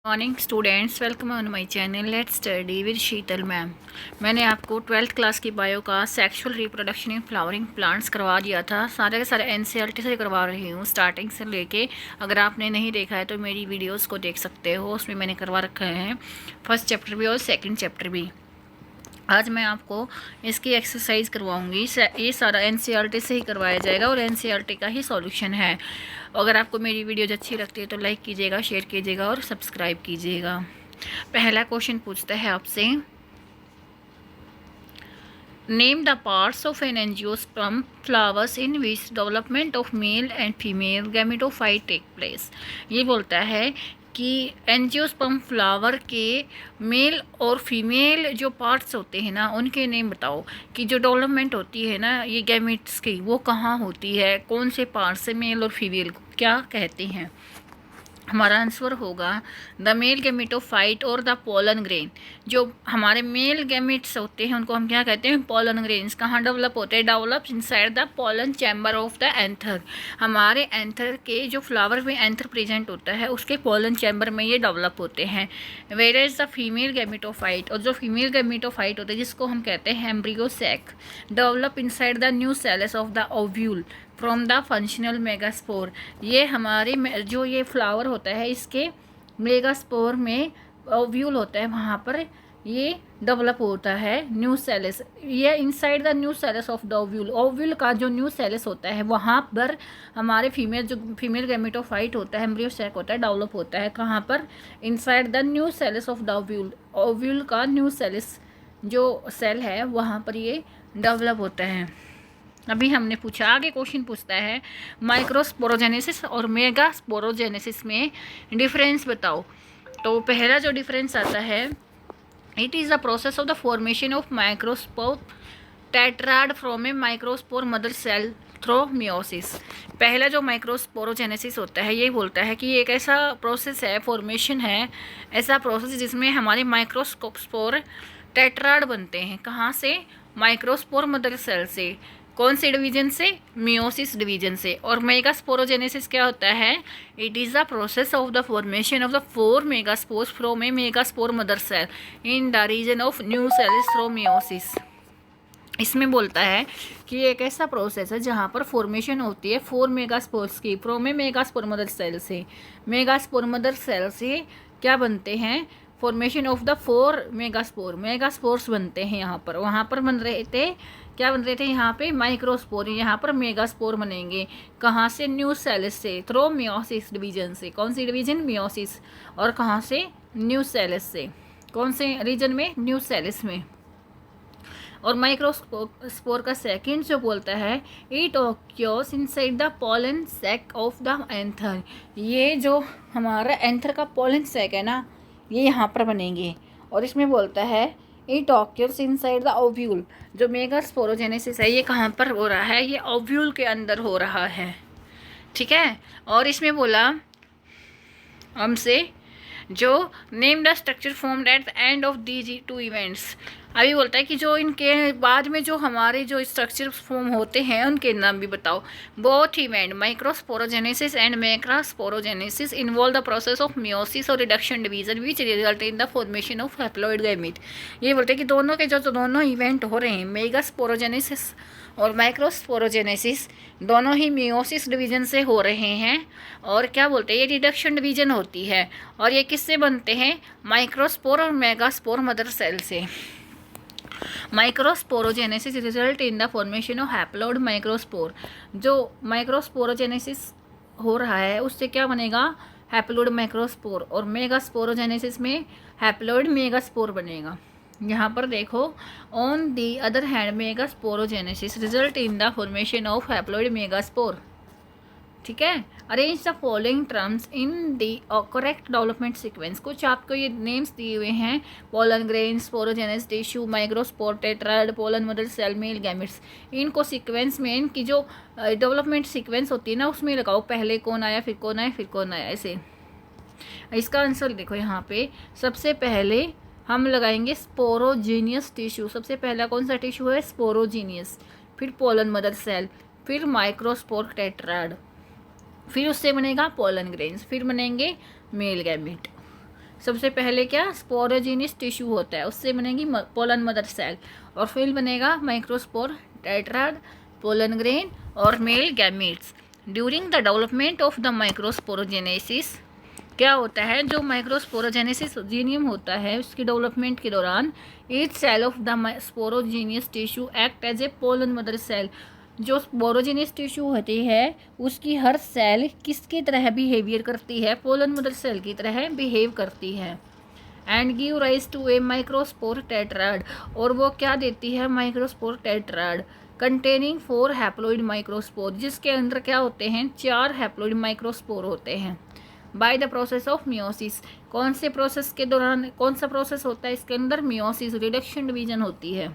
Morning students, welcome on my channel let's study with Sheetal ma'am. मैंने आपको 12th class की bio का sexual reproduction in flowering plants करवा दिया था। सारे के सारे एनसीईआरटी से करवा रही हूँ स्टार्टिंग से लेके। अगर आपने नहीं देखा है तो मेरी वीडियोस को देख सकते हो, उसमें मैंने करवा रखे हैं फर्स्ट चैप्टर भी और सेकेंड चैप्टर भी। आज मैं आपको इसकी एक्सरसाइज करवाऊंगी। ये सारा एनसीईआरटी से ही करवाया जाएगा और एनसीईआरटी का ही सॉल्यूशन है। अगर आपको मेरी वीडियोज अच्छी लगती है तो लाइक कीजिएगा, शेयर कीजिएगा और सब्सक्राइब कीजिएगा। पहला क्वेश्चन पूछता है आपसे, name the parts of an angiosperm flowers in which development of male and female gametophyte take place. ये बोलता है कि एंजियोस्पर्म फ्लावर के मेल और फीमेल जो पार्ट्स होते हैं ना, उनके नेम बताओ कि जो डेवलपमेंट होती है ना ये गैमेट्स की, वो कहाँ होती है, कौन से पार्ट से मेल और फीमेल को क्या कहते हैं। हमारा आंसर होगा द मेल गैमेटोफाइट और द पोलन ग्रेन। जो हमारे मेल गैमेट्स होते हैं उनको हम क्या कहते हैं, पोलन ग्रेन्स। कहाँ डेवलप होते हैं? Develop inside the pollen chamber of the anther. हमारे एंथर के जो फ्लावर में एंथर प्रेजेंट होता है उसके पोलन चैम्बर में ये डेवलप होते हैं। Where is the female gametophyte, और जो फीमेल गैमेटोफाइट होते हैं जिसको हम कहते हैं embryo sac, develop inside the nucellus of the ovule from the functional megaspore. ये हमारे जो ये फ्लावर होता है इसके मेगास्पोर में ओव्यूल होता है, वहाँ पर ये डेवलप होता है न्यू सेल्स। ये inside the nucellus of the ovule, ovule का जो न्यू सेल्स होता है वहाँ पर हमारे फीमेल गैमेटोफाइट होता है, एम्ब्रियो सैक होता है, डेवलप होता है। कहाँ पर? Inside the nucellus of the ovule, ovule का न्यू सेल्स जो सेल है वहाँ पर ये डेवलप होता है। अभी हमने पूछा, आगे क्वेश्चन पूछता है माइक्रोस्पोरोजेनेसिस और मेगास्पोरोजेनेसिस में डिफरेंस बताओ। तो पहला जो डिफरेंस आता है, it is the process of the formation of microspore tetrad from a microspore mother cell through meiosis. पहला जो माइक्रोस्पोरोजेनेसिस होता है ये बोलता है कि एक ऐसा प्रोसेस है, फॉर्मेशन है, ऐसा प्रोसेस जिसमें हमारे माइक्रोस्पोर टेट्राड बनते हैं। कहाँ से? माइक्रोस्पोर मदर सेल से। कौन से डिवीजन से? मियोसिस डिवीजन से। और मेगास्पोरोजेनेसिस क्या होता है? It is the process of the formation of the 4 megaspores from a megaspore mother cell in the region of nucellus through meiosis. इसमें बोलता है कि एक ऐसा प्रोसेस है जहाँ पर फॉर्मेशन होती है 4 मेगास्पोर्स की from a megaspore mother cell से। मेगास्पोर मदर सेल से क्या बनते हैं? फॉर्मेशन ऑफ द 4 मेगास्पोर्स बनते हैं यहाँ पर। वहाँ पर बन रहे थे, क्या बन रहे थे यहाँ पे? माइक्रोस्पोर। यहाँ पर मेगास्पोर बनेंगे। कहाँ से? न्यू सेल्स से, थ्रो मियोसिस डिवीजन से। कौन सी डिवीजन? मियोसिस। और कहाँ से? न्यू सेल्स से। कौन से रीजन में? न्यू सेल्स में। और माइक्रोस्पोर का सेकंड जो बोलता है, it occurs inside the pollen sac of the anther. ये जो हमारा एंथर का पोलन सैक है ना, ये यहाँ पर बनेंगे। और इसमें बोलता है it occurs inside the ovule. जो मेगास्पोरोजेनेसिस है ये कहाँ पर हो रहा है? ये ओव्यूल के अंदर हो रहा है, ठीक है। और इसमें बोला हमसे जो name the structure formed at the end of these 2 events. अभी बोलता है कि जो इनके बाद में जो हमारे जो स्ट्रक्चर फॉर्म होते हैं उनके नाम भी बताओ। Both event microsporogenesis and megasporogenesis involve the process of meiosis और reduction division which result in the formation of haploid gamete. ये बोलते हैं कि दोनों के जो दोनों इवेंट हो रहे हैं, मेगास्पोरोजेनेसिस और माइक्रोस्पोरोजेनेसिस, दोनों ही मियोसिस डिवीजन से हो रहे हैं। और क्या बोलते हैं? ये रिडक्शन डिवीजन होती है। और ये किससे बनते हैं? माइक्रोस्पोर और मेगास्पोर मदर सेल से। Microsporogenesis result in the formation of haploid microspore. जो माइक्रोस्पोरोजेनेसिस हो रहा है उससे क्या बनेगा? Haploid microspore. और मेगास्पोरोजेनेसिस में हैप्लॉइड मेगास्पोर बनेगा। यहाँ पर देखो, on the other hand megasporogenesis result in the formation of haploid megaspore, ठीक है। Arrange the following terms in the correct development sequence. कुछ आपको ये नेम्स दिए हुए हैं, pollen grain, sporogenous tissue, microspore, tetrad, pollen mother cell, male gametes. इनको sequence में, इनकी जो डेवलपमेंट सीक्वेंस होती है ना उसमें लगाओ, पहले कौन आया, फिर कौन आया, फिर कौन आया, ऐसे। इसका आंसर देखो यहाँ पे, सबसे पहले हम लगाएंगे स्पोरोजीनियस टिश्यू। सबसे पहला कौन सा टिश्यू है? स्पोरोजीनियस। फिर पोलन मदर सेल, फिर माइक्रोस्पोर टेट्राड, फिर उससे बनेगा पोलन ग्रेन्स, फिर बनेंगे मेल गैमेट। सबसे पहले क्या स्पोरोजीनियस टिश्यू होता है, उससे बनेगी पोलन मदर सेल, और फिर बनेगा माइक्रोस्पोर, टेट्राड, पोलन ग्रेन और male gametes. During the development of the microsporogenesis क्या होता है, जो माइक्रोस्पोरोजेनेसिस जीनियम होता है उसकी डेवलपमेंट के दौरान each cell of the sporogenous tissue act as a pollen mother cell. जो स्पोरोजीनियस टिश्यू होती है उसकी हर सेल किसकी तरह बिहेवियर करती है, पोलन मदर सेल की तरह बिहेव करती है। And give rise to a microspore tetrad, और वो क्या देती है, microspore tetrad containing 4 haploid microspore, जिसके अंदर क्या होते हैं, 4 हैप्लॉइड माइक्रोस्पोर होते हैं। By the process of meiosis, कौन से प्रोसेस के दौरान, कौन सा प्रोसेस होता है इसके अंदर, मियोसिस, रिडक्शन डिवीजन होती है।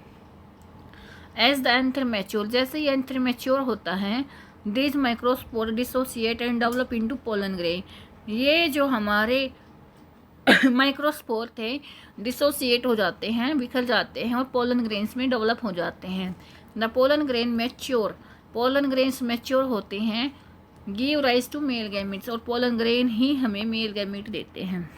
एज द एंथर मैच्योर, जैसे ही एंथर मैच्योर होता है, this microspore dissociate and develop into pollen grain, ये जो हमारे माइक्रोस्पोर थे डिसोसिएट हो जाते हैं, बिखर जाते हैं और पोलन ग्रेन्स में डेवलप हो जाते हैं। The pollen grain mature, pollen grains mature होते हैं, give rise to male gametes, और पोलन ग्रेन ही हमें मेल गैमिट देते हैं।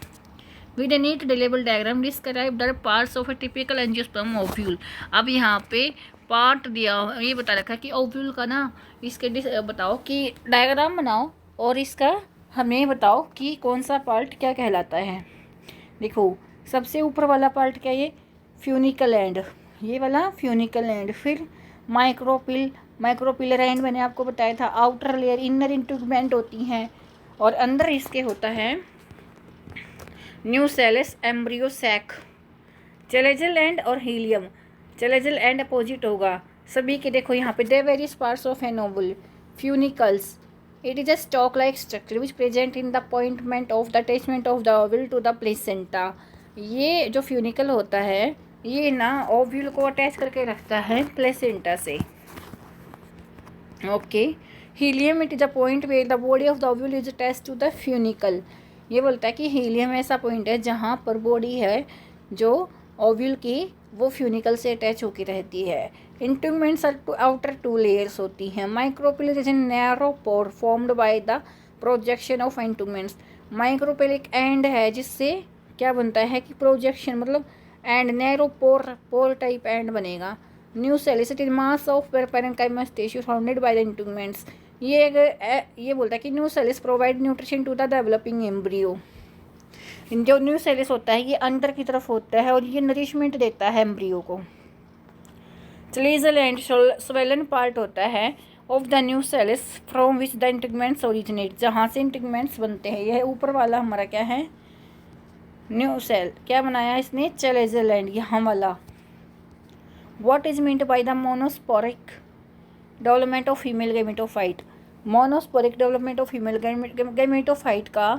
With a neat labelled diagram describe the parts of a typical angiosperm ovule. अब यहाँ पे पार्ट दिया, ये बता रखा है कि ओव्यूल का ना, इसके बताओ कि डायग्राम बनाओ और इसका हमें बताओ कि कौन सा पार्ट क्या कहलाता है। देखो सबसे ऊपर वाला पार्ट क्या, ये फ्यूनिकल एंड, ये वाला फ्यूनिकल एंड। फिर माइक्रोपिलर एंड मैंने आपको बताया था, आउटर लेयर, इनर इंटरमेंट होती हैं, और अंदर इसके होता है nucellus, embryo sac, chalazal end और हीलियम। चेलेजल एंड अपोजिट होगा सभी के। देखो यहाँ पे the various parts of an ovule, funicles, it is a stalk like structure which present in the appointment of the attachment of the ovule to the placenta। ये जो funicle होता है ये ना ओव्यूल को अटैच करके रखता है प्लेसेंटा से। Okay, hilum it is a point where the body of the ovule is attach to the funicle. ये बोलता है कि हीलियम ऐसा पॉइंट है जहाँ पर बॉडी है जो ओव्यूल की वो फ्यूनिकल से अटैच होकर रहती है। इंटरमेंट्स आउटर 2 लेयर्स होती हैं। Micropylar is a narrow pore formed by the projection of integuments. Micropylar end है जिससे क्या बनता है कि प्रोजेक्शन, मतलब end, narrow pore type end बनेगा। Nucellus it is mass of parenchymatous tissue founded by the integuments. ये बोलता है कि nucellus provide nutrition to the developing embryo. जो न्यू सेल्स होता है ये अंदर की तरफ होता है और ये नरिशमेंट देता है एम्ब्रियो को। चलेजल एंड स्वेलन पार्ट होता है of the nucellus from which the integuments originate, जहाँ से इंटीग्मेंट्स बनते हैं। यह ऊपर वाला हमारा क्या है, न्यू सेल। क्या बनाया इसने, चलेजल एंड, यहाँ वाला। What is meant by the monosporic development of female gametophyte. Monosporic development of female gametophyte का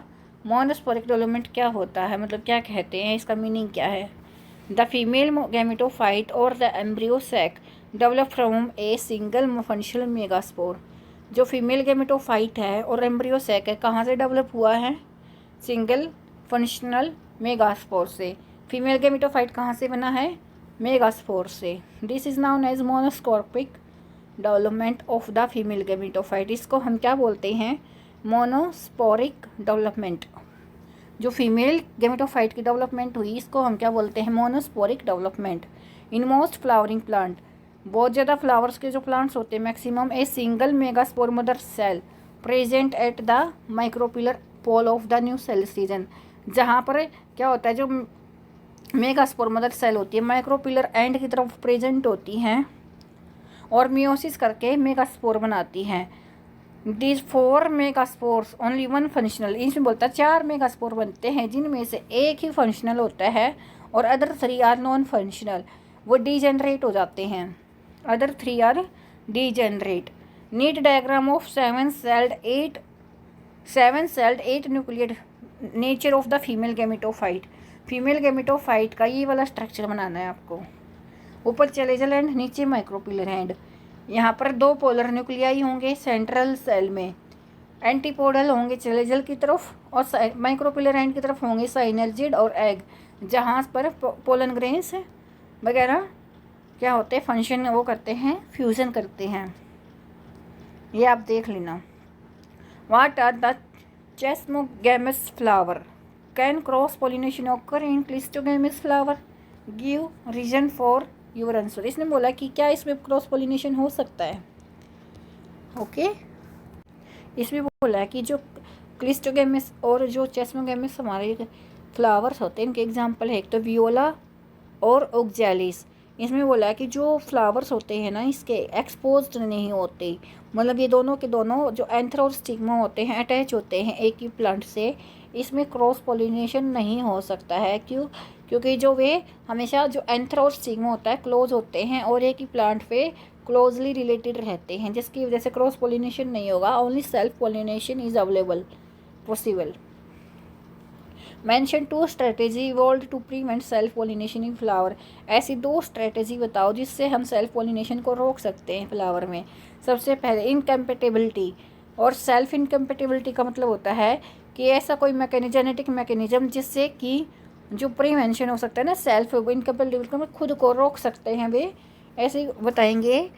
मोनोस्पोरिक डेवलपमेंट क्या होता है, मतलब क्या कहते हैं, इसका मीनिंग क्या है। द फीमेल गैमेटोफाइट और the embryo sac develop from a single functional megaspore. जो फीमेल गैमेटोफाइट है और एम्ब्रियो सैक है कहाँ से डेवलप हुआ है, सिंगल फंक्शनल मेगास्पोर से। फीमेल गैमेटोफाइट कहाँ से बना है, मेगास्पोर से। This is known as monosporic development of the female gametophyte. इसको हम क्या बोलते हैं, मोनोस्पोरिक डेवलपमेंट। जो फीमेल गैमेटोफाइट की डेवलपमेंट हुई इसको हम क्या बोलते हैं, monosporic development. In most flowering plant, बहुत ज़्यादा फ्लावर्स के जो प्लांट्स होते हैं, maximum a single megaspore mother cell present at the micropylar pole of the nucellus region. जहाँ पर क्या होता है, जो मेगास्पोर मदर सेल होती है माइक्रोपिलर एंड की तरफ प्रेजेंट होती हैं और मियोसिस करके मेगास्पोर बनाती हैं। These 4 megaspores only 1 functional. इसमें बोलता है 4 मेगास्पोर बनते हैं जिनमें से एक ही फंक्शनल होता है और अदर 3 आर नॉन फंक्शनल, वो डीजेनरेट हो जाते हैं। Other 3 are degenerate. Neat diagram of 7 celled 8 nucleate nature of the female gametophyte. Female gametophyte का ये वाला स्ट्रक्चर बनाना है आपको। ऊपर चलेजल एंड, नीचे माइक्रोपिलर एंड। यहाँ पर 2 पोलर न्यूक्लियाई होंगे सेंट्रल सेल में, एंटीपोडल होंगे चलेजल की तरफ और माइक्रोपिलर एंड की तरफ होंगे साइनर्जिड और एग, जहाँ पर पोलन ग्रेन्स वगैरह क्या होते हैं, फंक्शन वो करते हैं, फ्यूज़न करते हैं। ये आप देख लेना। What are the chasmogamous flower. Can cross pollination occur in cleistogamous flower? Give reason for your answer. इसने बोला कि क्या इसमें क्रॉस पॉलिनेशन हो सकता है। ओके, इसमें बोला है कि जो क्लिस्टोगेमस और जो चेस्मोगेमस हमारे फ्लावर्स होते हैं, इनके एग्जाम्पल है एक तो वियोला और ओक्जेलिस। इसमें बोला है कि जो फ्लावर्स होते हैं ना, इसके एक्सपोज्ड नहीं होते, मतलब ये दोनों के दोनों जो एंथर और स्टिग्मा होते हैं अटैच होते हैं एक ही प्लांट से। इसमें क्रॉस पॉलिनेशन नहीं हो सकता है। क्यों? क्योंकि जो वे हमेशा जो एंथर और स्टिग्मा होता है क्लोज होते हैं और एक ही प्लांट पे क्लोजली रिलेटेड रहते हैं, जिसकी वजह से क्रॉस पॉलिनेशन नहीं होगा। Only self pollination is available possible. Mention 2 strategy evolve to prevent self pollination in flower. ऐसी 2 स्ट्रेटेजी बताओ जिससे हम सेल्फ पॉलिनेशन को रोक सकते हैं फ्लावर में। सबसे पहले इनकम्पेटिबिलिटी। और सेल्फ इनकम्पेटिबिलिटी का मतलब होता है कि ऐसा कोई जेनेटिक मैकेनिज्म जिससे कि जो प्रिवेंशन हो सकता है ना, सेल्फ इनकम्पेटिबिलिटी में खुद को रोक सकते हैं, वे ऐसे बताएंगे।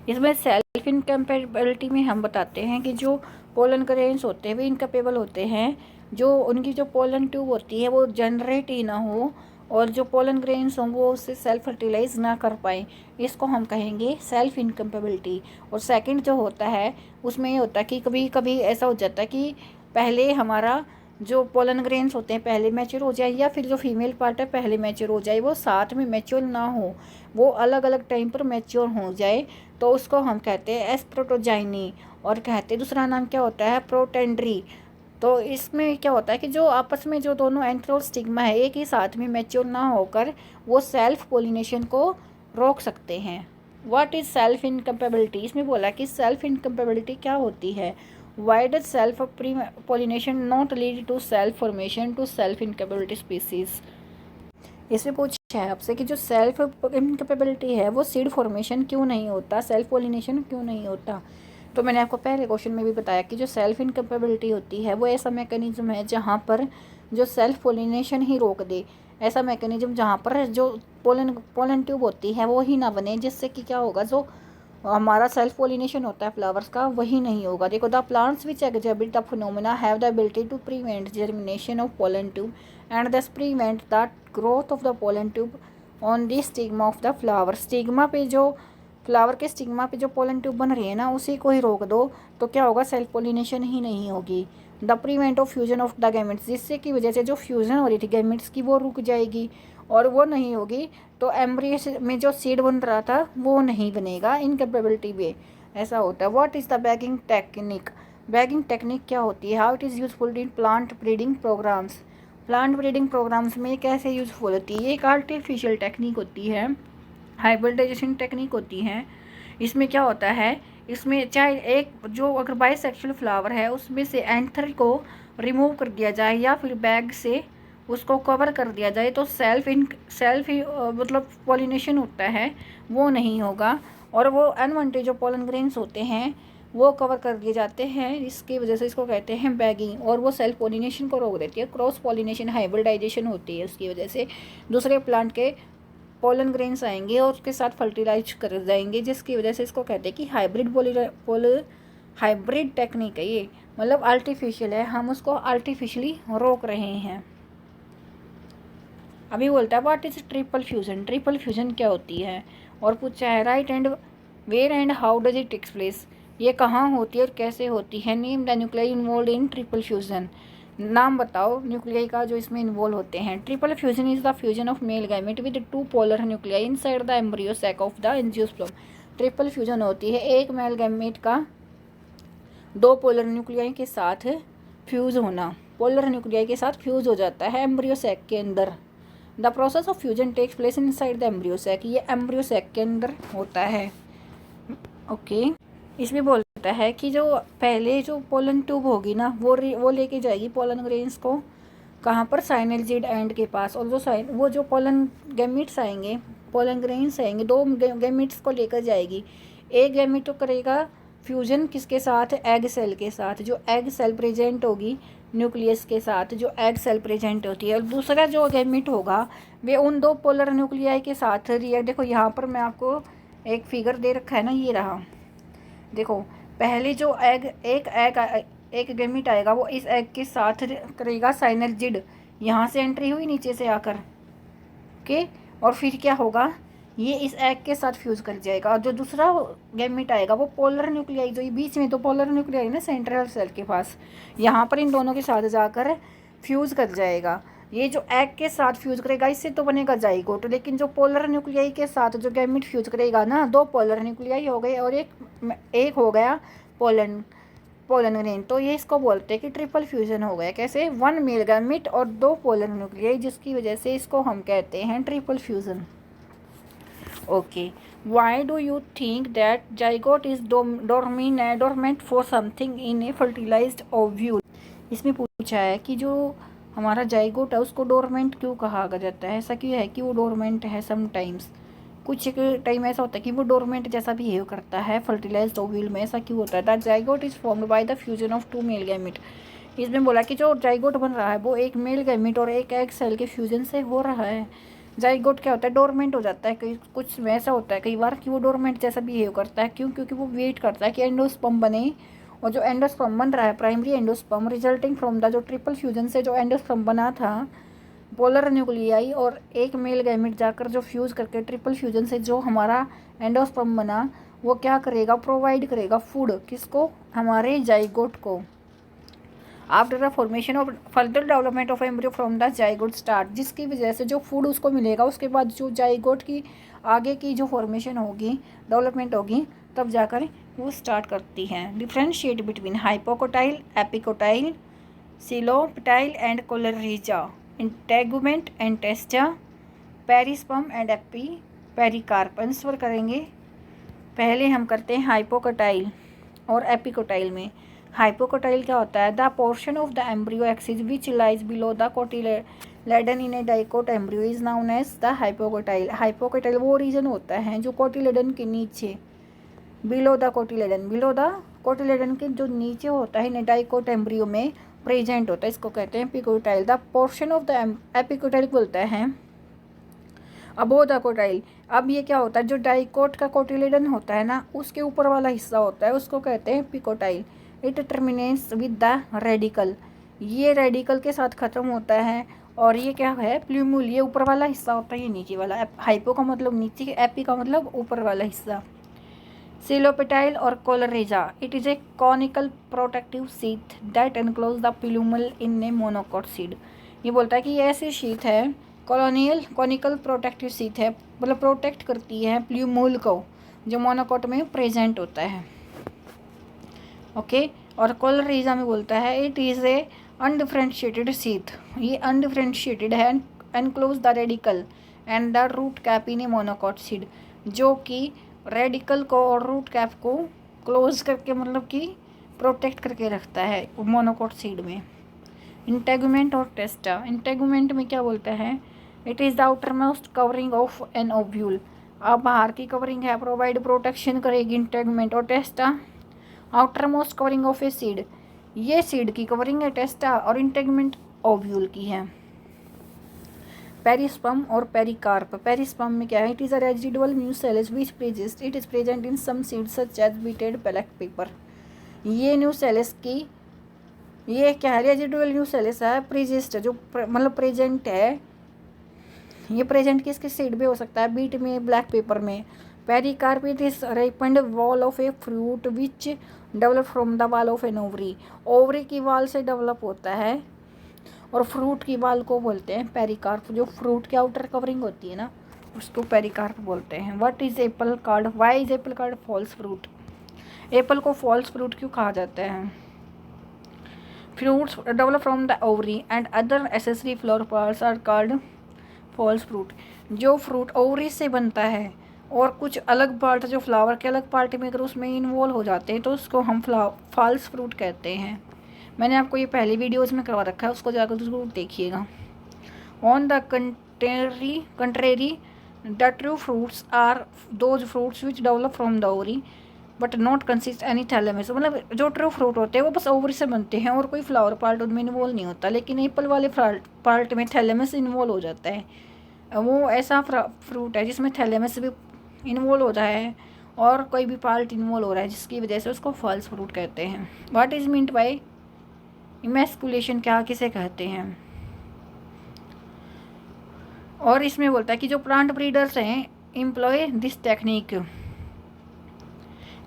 इसमें सेल्फ इनकम्पेटिबिलिटी में हम बताते हैं कि जो पोलन ग्रेन्स होते हैं वे इनकैपेबल होते हैं, जो उनकी जो पोलन ट्यूब होती है वो जनरेट ही ना हो और जो पोलन ग्रेन्स हों वो उससे सेल्फ फर्टिलाइज ना कर पाएँ, इसको हम कहेंगे सेल्फ इनकम्पेबिलिटी। और सेकंड जो होता है उसमें ये होता है कि कभी कभी ऐसा हो जाता है कि पहले हमारा जो पोलन ग्रेन्स होते हैं पहले मैच्योर हो जाए, या फिर जो फीमेल पार्ट है पहले मैच्योर हो जाए, वो साथ में मैच्योर ना हो, वो अलग अलग टाइम पर मैच्योर हो जाए, तो उसको हम कहते हैं एस्प्रोटोजाइनी। और कहते हैं दूसरा नाम क्या होता है, प्रोटेंड्री। तो इसमें क्या होता है कि जो आपस में जो दोनों एंथर और स्टिग्मा है एक ही साथ में मैच्योर ना होकर वो सेल्फ पोलिनेशन को रोक सकते हैं। What is self incompatibility? इसमें बोला कि सेल्फ इनकम्पेबिलिटी क्या होती है। Why does self pollination not lead to self formation to self incapability species? इसमें पूछा है आपसे कि जो सेल्फ इनकैपेबिलिटी है वो सीड फॉर्मेशन क्यों नहीं होता, सेल्फ पोलिनेशन क्यों नहीं होता। तो मैंने आपको पहले क्वेश्चन में भी बताया कि जो सेल्फ इनकैपेबिलिटी होती है वो ऐसा मैकेनिज्म है जहाँ पर जो सेल्फ पोलिनेशन ही रोक दे, ऐसा मैकेनिज्म जहाँ पर जो पोलन ट्यूब होती है वो ही ना बने, जिससे कि क्या होगा, जो हमारा सेल्फ पोलिनेशन होता है फ्लावर्स का वही नहीं होगा। देखो, the plants which exhibit the phenomena have the ability to prevent germination of pollen tube and thus prevent the growth of the pollen tube on the stigma of the flower. Stigma पे जो flower के stigma पे जो pollen tube बन रही है ना, उसी को ही रोक दो तो क्या होगा, सेल्फ पोलिनेशन ही नहीं होगी। The prevent of fusion of the gametes, जिससे की वजह से जो फ्यूजन हो रही थी गैमेट्स की वो रुक जाएगी, और वो नहीं होगी तो एम्ब्रियो में जो सीड बन रहा था वो नहीं बनेगा। इनकैपेबिलिटी वे ऐसा होता है। What is the bagging technique? Bagging technique क्या होती है? How it is useful in plant breeding programmes? Plant breeding programmes में कैसे यूजफुल होती है? एक आर्टिफिशियल टेक्निक होती है, हाइब्रिडाइजेशन टेक्निक होती है। इसमें क्या होता है, इसमें चाहे एक जो अगर बाइसेक्सुअल फ्लावर है उसमें से एंथर को रिमूव कर दिया जाए या फिर बैग से उसको कवर कर दिया जाए तो सेल्फ मतलब पॉलिनेशन होता है वो नहीं होगा, और वो अनवांटेड जो पोलन ग्रेन्स होते हैं वो कवर कर दिए जाते हैं। इसकी वजह से इसको कहते हैं बैगिंग, और वो सेल्फ पॉलिनेशन को रोक देती है। क्रॉस पॉलिनेशन हाइब्रिडाइजेशन होती है, उसकी वजह से दूसरे प्लांट के पोलन ग्रेन्स आएंगे और उसके साथ फर्टिलाइज कर जाएंगे, जिसकी वजह से इसको कहते हैं कि हाइब्रिड टेक्निक है ये, मतलब आर्टिफिशियल है, हम उसको आर्टिफिशियली रोक रहे हैं। अभी बोलता है what is triple fusion? Triple fusion क्या होती है? और पूछा है write and where and how does it takes place? ये कहाँ होती है और कैसे होती है? Name the nuclei involve in triple fusion. नाम बताओ न्यूक्लियाई का जो इसमें इन्वॉल्व होते हैं। Triple fusion is the fusion of male gamete with 2 polar nuclei inside the embryo sac of the angiosperm. Triple fusion होती है एक मेल गैमेट का 2 पोलर न्यूक्लियाई के साथ फ्यूज होना, पोलर न्यूक्लियाई के साथ फ्यूज हो जाता है एम्ब्रियो सैक के अंदर। The process of fusion takes place inside the embryo sac, ये एम्ब्रियो सैक के अंदर होता है। ओके, इसमें बोलता है कि जो पहले जो पोलन ट्यूब होगी ना वो लेके जाएगी पोलन ग्रेन्स को कहाँ पर, साइनलजिड एंड के पास, और वो जो पोलन गैमेट्स आएंगे, पोलन ग्रेन्स आएंगे, 2 गैमेट्स को लेकर जाएगी। एक गैमेट तो करेगा फ्यूजन किसके साथ, एग सेल के साथ, जो एग सेल प्रेजेंट होगी न्यूक्लियस के साथ, जो एग सेल प्रेजेंट होती है, और दूसरा जो गैमेट होगा वे उन 2 पोलर न्यूक्लियाई के साथ रिएक्ट। देखो यहाँ पर मैं आपको एक फिगर दे रखा है ना, ये रहा, देखो पहले जो एक गैमेट आएगा वो इस एग के साथ करेगा साइनलजिड यहाँ से एंट्री हुई नीचे से आकर, ओके, और फिर क्या होगा, ये इस एग के साथ फ्यूज़ कर जाएगा, और जो दूसरा गैमेट आएगा वो पोलर न्यूक्लियाई, जो ये बीच में तो पोलर न्यूक्लियाई ना सेंट्रल सेल के पास, यहाँ पर इन दोनों के साथ जाकर फ्यूज़ कर जाएगा। ये जो एग के साथ फ्यूज़ करेगा इससे तो बनेगा जाइगोट, लेकिन जो पोलर न्यूक्लियाई के साथ जो गैमेट फ्यूज़ करेगा ना, 2 पोलर न्यूक्लियाई हो गए और एक हो गया पोलन ग्रेन, तो ये इसको बोलते हैं कि ट्रिपल फ्यूजन हो गया। कैसे, 1 मेल गैमेट और 2 पोलर न्यूक्लियाई, जिसकी वजह से इसको हम कहते हैं triple fusion. Okay, why do you think that zygote is dormant for something in a fertilised ovule. इसमें पूछा है कि जो हमारा जाइगोट है उसको डोरमेंट क्यों कहा जाता है। ऐसा क्यों है कि वो डोरमेंट है समटाइम्स, कुछ टाइम ऐसा होता है कि वो डोरमेंट जैसा बिहेव करता है फर्टिलाइज्ड ओव्यूल में। ऐसा क्यों होता है। That zygote is formed by the fusion of 2 male gamete. इसमें बोला कि जो जाइगोट बन रहा है वो एक मेल गैमेट और एक एग सेल के फ्यूजन से हो रहा है। जाइगोट क्या होता है, डोरमेंट हो जाता है। कई कुछ में ऐसा होता है कई बार कि वो डोरमेंट जैसा बिहेव करता है। क्यों, क्योंकि वो वेट करता है कि एंडोस्पर्म बने, और जो एंडोस्पर्म बन रहा है primary endosperm resulting from the जो ट्रिपल फ्यूजन से जो एंडोस्पर्म बना था, पोलर न्यूक्लियाई और एक मेल गैमेट जाकर जो फ्यूज़ करके ट्रिपल फ्यूजन से जो हमारा एंडोस्पर्म बना, वो क्या करेगा, प्रोवाइड करेगा फूड, किसको, हमारे जाइगोट को। After the formation of further development of embryo from the zygote start, जिसकी वजह से जो फूड उसको मिलेगा उसके बाद जो जाइगोट की आगे की जो फॉर्मेशन होगी, डेवलपमेंट होगी, तब जाकर वो स्टार्ट करती हैं। Differentiate between hypocotyl, epicotyl, coleoptile and coleorhiza, integument and testa, perisperm and epi pericarp. Answer करेंगे, पहले हम करते हैं हाइपोकोटाइल और एपिकोटाइल में। हाइपोकोटाइल क्या होता है, the portion of the embryo axis which lies below the cotyledon in a dicot embryo is known as the hypocotyl. Hypocotyl वो रीजन होता है जो कोटिलेडन के नीचे, बिलो द कोटिलेडन के जो नीचे होता है इन डाइकोट एम्ब्रियो में प्रेजेंट होता है, इसको कहते हैं epicotyl. The portion of the epicotyl बोलता है अबो द कोटाइल। अब ये क्या होता है, जो डाइकोट का कोटिलेडन होता है ना, उसके ऊपर वाला हिस्सा होता है, उसको कहते हैं epicotyl. It terminates with the radical, ये रेडिकल के साथ ख़त्म होता है। और ये क्या है, प्ल्यूमुल, ये ऊपर वाला हिस्सा होता है, ये नीचे वाला। हाइपो का मतलब नीचे, एपी का मतलब ऊपर वाला हिस्सा। सिलोपेटाइल और coleorhiza, it is a conical protective sheath that enclose the plumule in a monocot seed. ये बोलता है कि ये ऐसी शीथ है, कॉनिकल प्रोटेक्टिव शीथ है, मतलब प्रोटेक्ट करती है प्ल्यूमल को, जो मोनोकोट में प्रेजेंट होता है। ओके, और कोलरेजा में बोलता है it is a undifferentiated sheath, ये अनडिफ्रेंशिएटेड है, enclose the radicle and the root cap in a monocot seed, जो कि रेडिकल को और रूट कैप को क्लोज करके, मतलब कि प्रोटेक्ट करके रखता है मोनोकोट सीड में। इंटेगुमेंट और टेस्टा, इंटेगुमेंट में क्या बोलता है, it is the outer most covering of an ovule. अब बाहर की कवरिंग है, प्रोवाइड प्रोटेक्शन करेगी इंटेगुमेंट। और testa outer most covering of a seed, ये सीड की कवरिंग है टेस्टा, और इंटेगुमेंट ओव्यूल की है। पेरिस्पर्म और पेरिकार्प, पेरिस्पर्म में क्या है, it is a residual nucellus which persist, it is present in some seeds such as beet and black pepper. ये न्यूसेलस की, ये क्या है, रेजिडुअल न्यूसेलस है, प्रेजिस्ट जो मतलब प्रेजेंट है, ये प्रेजेंट किसके सीड में हो सकता है, बीट में, ब्लैक पेपर में। Pericarp it is ripened wall of a fruit which develop from the wall of an ovary, ovary की वाल से डेवलप होता है, और फ्रूट की वाल को बोलते हैं पेरिकार्प। जो फ्रूट की आउटर कवरिंग होती है ना, उसको पेरिकार्प बोलते हैं। What is apple called, why is apple called false fruit, apple को फॉल्स फ्रूट क्यों कहा जाता है। Fruits develop from the ovary and other accessory flower parts are called false fruit. जो फ्रूट ओवरी से बनता है और कुछ अलग पार्ट जो फ्लावर के अलग पार्ट में अगर उसमें इन्वॉल्व हो जाते हैं तो उसको हम फॉल्स फ्रूट कहते हैं। मैंने आपको ये पहली वीडियोज़ में करवा रखा है, उसको जाकर जरूर देखिएगा। On the contrary the true fruits are those fruits which develop from the ovary but not consist any thalamus. मतलब जो ट्रू फ्रूट होते हैं वो बस ओवरी से बनते हैं और कोई फ्लावर पार्ट उनमें इन्वॉल्व नहीं होता, लेकिन एप्पल वाले पार्ट में थैलेमस इन्वॉल्व हो जाता है। वो ऐसा फ्रूट है जिसमें थैलेमस भी इन्वॉल्व होता है और कोई भी पार्ट इन्वॉल्व हो रहा है, जिसकी वजह से उसको फॉल्स फ्रूट कहते हैं। What is meant by emasculation, क्या किसे कहते हैं। और इसमें बोलता है कि जो प्लांट ब्रीडर्स हैं एम्प्लॉय दिस टेक्निक,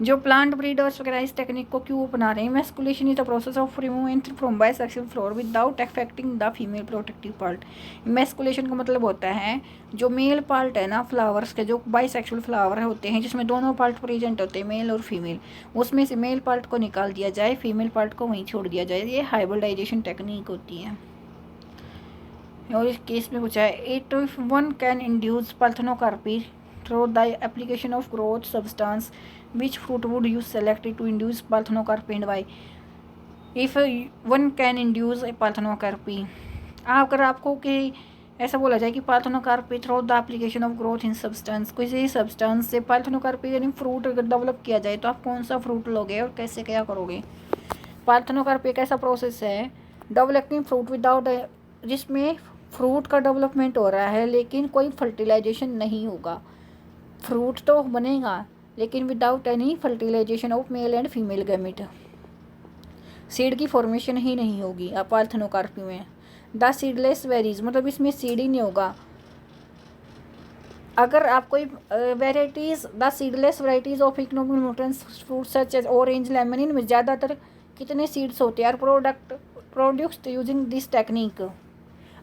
जो प्लांट ब्रीडर्स वगैरह इस टेक्निक को क्यों अपना रहे हैं। Emasculation is the process of removing from bisexual flower without affecting the female protective part. Emasculation का मतलब होता है जो मेल पार्ट है ना फ्लावर्स के, जो बाइसेक्सुअल फ्लावर होते हैं जिसमें दोनों पार्ट प्रेजेंट होते हैं मेल और फीमेल, उसमें से मेल पार्ट को निकाल दिया जाए, फीमेल पार्ट को वहीं छोड़ दिया जाए। ये हाइब्रिडाइजेशन टेक्निक होती है। और इस केस में पूछा है it one can induce parthenocarpy through the application of growth substance which fruit would you select to induce parthenocarpy and why? If one can induce a parthenocarpy, अगर आपको कि ऐसा बोला जाए कि parthenocarpy through the application of growth in substance, किसी substance से parthenocarpy यानी फ्रूट अगर डेवलप किया जाए तो आप कौन सा फ्रूट लोगे और कैसे क्या करोगे। पार्थेनोकार्पी एक ऐसा प्रोसेस है डेवलपिंग फ्रूट विदाउट, जिसमें फ्रूट का डेवलपमेंट हो रहा है लेकिन कोई फर्टिलाइजेशन नहीं होगा। फ्रूट तो बनेगा लेकिन without any fertilisation of male and female gamete, seed की फॉर्मेशन ही नहीं होगी पार्थेनोकार्पी में। द सीडलेस वेरीज, मतलब इसमें सीड ही नहीं होगा। अगर आप कोई varieties, the seedless varieties of economic nutrients fruit such as orange lemon, इनमें ज़्यादातर कितने सीड्स होते हैं प्रोड्यूस्ड यूजिंग दिस टेक्निक।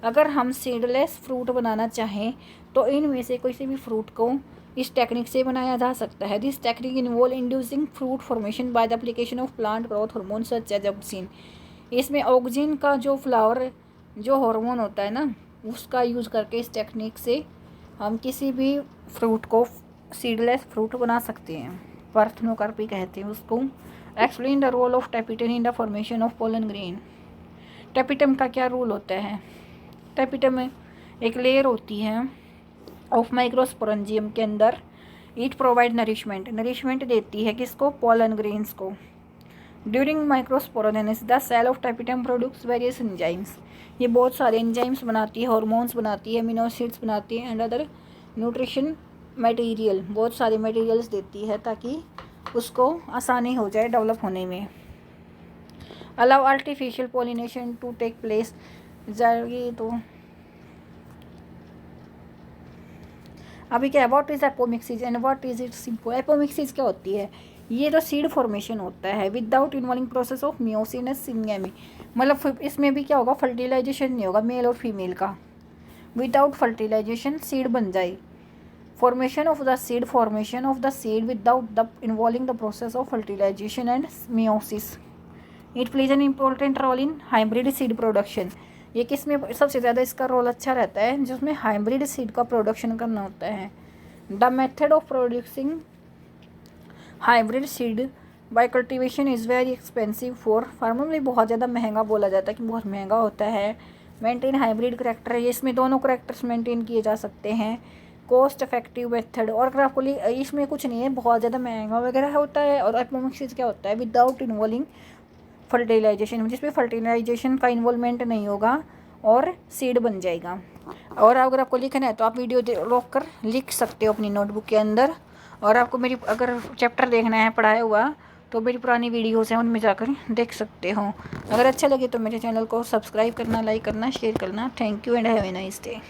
अगर हम सीडलेस फ्रूट बनाना चाहें तो इनमें से किसी भी फ्रूट को इस टेक्निक से बनाया जा सकता है। This technique involve inducing fruit formation by the application of plant growth hormone such as auxin. इसमें ऑक्सिन का जो फ्लावर जो हार्मोन होता है ना उसका यूज़ करके इस टेक्निक से हम किसी भी फ्रूट को सीडलेस फ्रूट बना सकते हैं। पार्थेनोकार्पी कहते हैं उसको। Explain the role of tapetum in the formation of pollen grain. Tapetum का क्या रोल होता है। टेपिटम में एक लेयर होती है ऑफ माइक्रोस्पोरेंजियम के अंदर। इट प्रोवाइड नरिशमेंट देती है किसको, पोलन ग्रेन्स को। During microsporogenesis the cell of tapetum produce various enzymes, ये बहुत सारे एंजाइम्स बनाती है, हार्मोन्स बनाती है, अमीनो एसिड्स बनाती है एंड अदर न्यूट्रिशन मटेरियल, बहुत सारे मटेरियल्स देती है ताकि उसको आसानी हो जाए डेवलप होने में। Allow artificial pollination to take place, ये तो अभी क्या है, what is apomixis and what is it simple. Apomixis क्या होती है, ये तो सीड फॉर्मेशन होता है without involving process of meiosis syngamy, मतलब इसमें भी क्या होगा, फर्टिलाइजेशन नहीं होगा मेल और फीमेल का। विदाउट फर्टिलाइजेशन सीड बन जाए। Formation of the seed without the involving the process of fertilisation and meiosis. It plays an important role in hybrid seed production. ये किस में सबसे ज़्यादा इसका रोल अच्छा रहता है, जिसमें हाइब्रिड सीड का प्रोडक्शन करना होता है। The method of producing hybrid seed bye cultivation is very expensive for farmer, में बहुत ज़्यादा महंगा बोला जाता है कि बहुत महंगा होता है। मेंटेन हाइब्रिड करेक्टर, ये इसमें दोनों करेक्टर्स मेंटेन किए जा सकते हैं। कॉस्ट इफेक्टिव मेथड, और अगर आपको इसमें कुछ नहीं है, बहुत ज़्यादा महंगा वगैरह होता है। और एपोमिक्सिस क्या होता है, विदाउट इन्वॉल्विंग फर्टिलाइजेशन, जिसमें फर्टिलाइजेशन का इन्वॉल्वमेंट नहीं होगा और सीड बन जाएगा। और अगर आपको लिखना है तो आप वीडियो रोक कर लिख सकते हो अपनी नोटबुक के अंदर। और आपको मेरी अगर चैप्टर देखना है पढ़ाया हुआ तो मेरी पुरानी वीडियोस हैं उनमें जाकर देख सकते हो। अगर अच्छा लगे तो मेरे चैनल को सब्सक्राइब करना, लाइक करना, शेयर करना। Thank you and have a nice day.